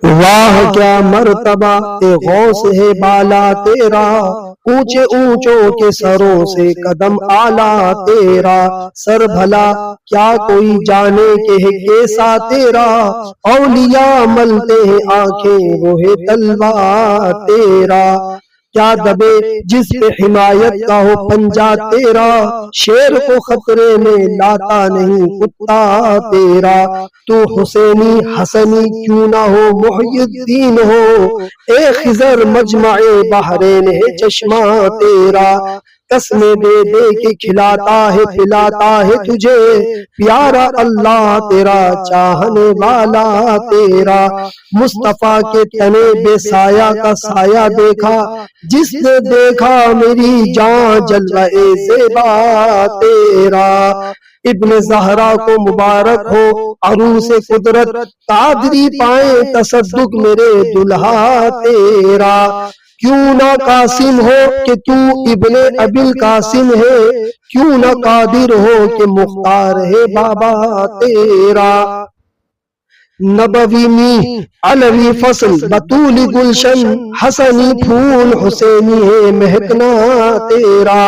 واہ کیا مرتبہ غوث ہے بالا تیرا، اونچے اونچوں کے سروں سے قدم اعلیٰ تیرا، سر بھلا کیا کوئی جانے کہ ہے کیسا تیرا، اولیاء ملتے ہیں آنکھیں وہ ہے تلوار تیرا، کیا دبے جس پہ حمایت کا ہو پنجہ تیرا، شیر کو خطرے میں لاتا نہیں کتا تیرا، تو حسینی حسنی کیوں نہ ہو محی الدین ہو، اے خضر مجمع بحرین ہے چشمہ تیرا، قسمیں دے دے کے کھلاتا ہے پلاتا ہے تجھے، پیارا اللہ تیرا چاہنے والا تیرا، مصطفیٰ کے تنے بے سایہ کا سایہ دیکھا، جس نے دیکھا میری جان جلوہ زیبا تیرا، ابن زہرا کو مبارک ہو عروس قدرت، قادری پائیں تصدق میرے دلہا تیرا، کیوں نہ قاسم ہو کہ تو ابن ابی القاسم ہے، کیوں نہ قادر ہو کہ مختار ہے بابا تیرا، نبوی می علوی فصل بطول گلشن، حسنی پھول حسینی ہے مہکنا تیرا،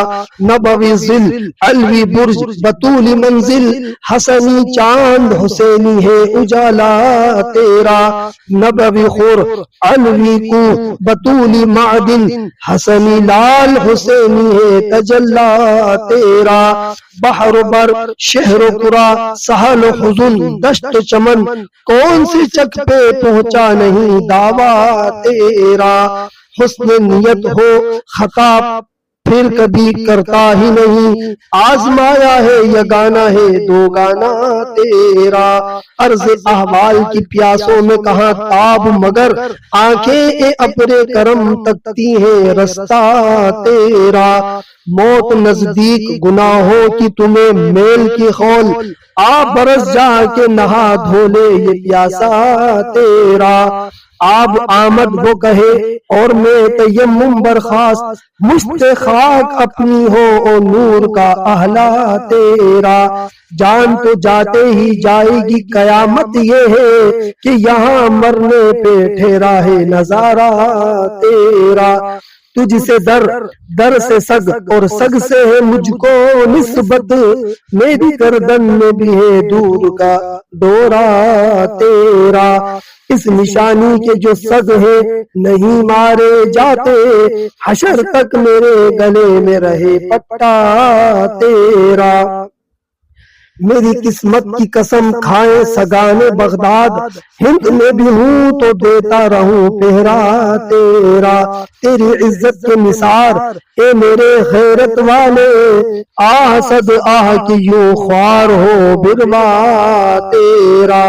نبوی ظل علوی برج بطول منزل، حسنی چاند حسینی ہے اجالا تیرا، نبوی خور علوی کو بطول معدن، حسنی لال حسینی ہے تجلا تیرا، بحر و بر شہر و قرا سہل و حزن دشت و چمن، کون سی چک پہ پہنچا نہیں دعویٰ تیرا، حسن نیت ہو خطا پھر کبھی کرتا ہی نہیں، آزمایا ہے یگانا ہے دو گانا تیرا، عرض احوال کی پیاسوں میں کہاں تاب مگر، آنکھیں اپنے کرم تکتی ہیں رستہ تیرا، موت نزدیک گناہوں کی تمہیں میل کی خول، آپ برس جا کے نہا دھو لے یہ پیاسا تیرا، آب آمد وہ کہے اور میں تیمم برخاست، مشت خاک اپنی ہو او نور کا اہلا تیرا، جان تو جاتے ہی جائے گی قیامت یہ ہے کہ یہاں مرنے پہ ٹھہرا ہے نظارہ تیرا، تجھ سے در سے سگ اور سگ سے ہے مجھ کو نسبت، میری گردن میں بھی ہے دور کا ڈورا تیرا، اس نشانی کے جو سگ ہے نہیں مارے جاتے، حشر تک میرے گلے میں رہے پٹا تیرا، میری قسمت کی قسم کھائے سگانے بغداد، ہند میں بھی ہوں تو دیتا رہوں پہرا تیرا، تیری عزت کے نثار اے میرے غیرت والے، آہ صد آہ کی یوں خوار ہو بروا تیرا،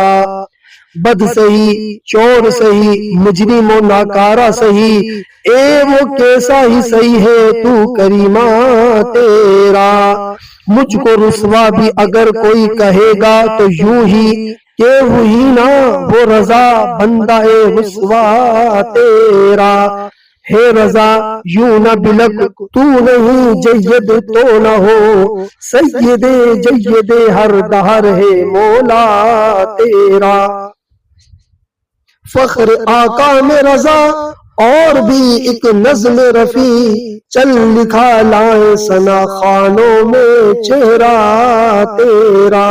بد سہی چور سہی مجرم و ناکارہ سہی، اے وہ کیسا ہی سہی ہے تو کریمہ تیرا، مجھ کو رسوا بھی اگر کوئی کہے گا تو یوں ہی کہ وہی نہ وہ رضا بندہ رسوا تیرا، ہے رضا یوں نہ بلک تو نہیں جید تو نہ ہو، سید جید ہر دہر ہے مولا تیرا، فخر آقا میں رضا اور بھی ایک نظم رفیع، چل لکھا لائے ثنا خوانوں میں چہرہ تیرا۔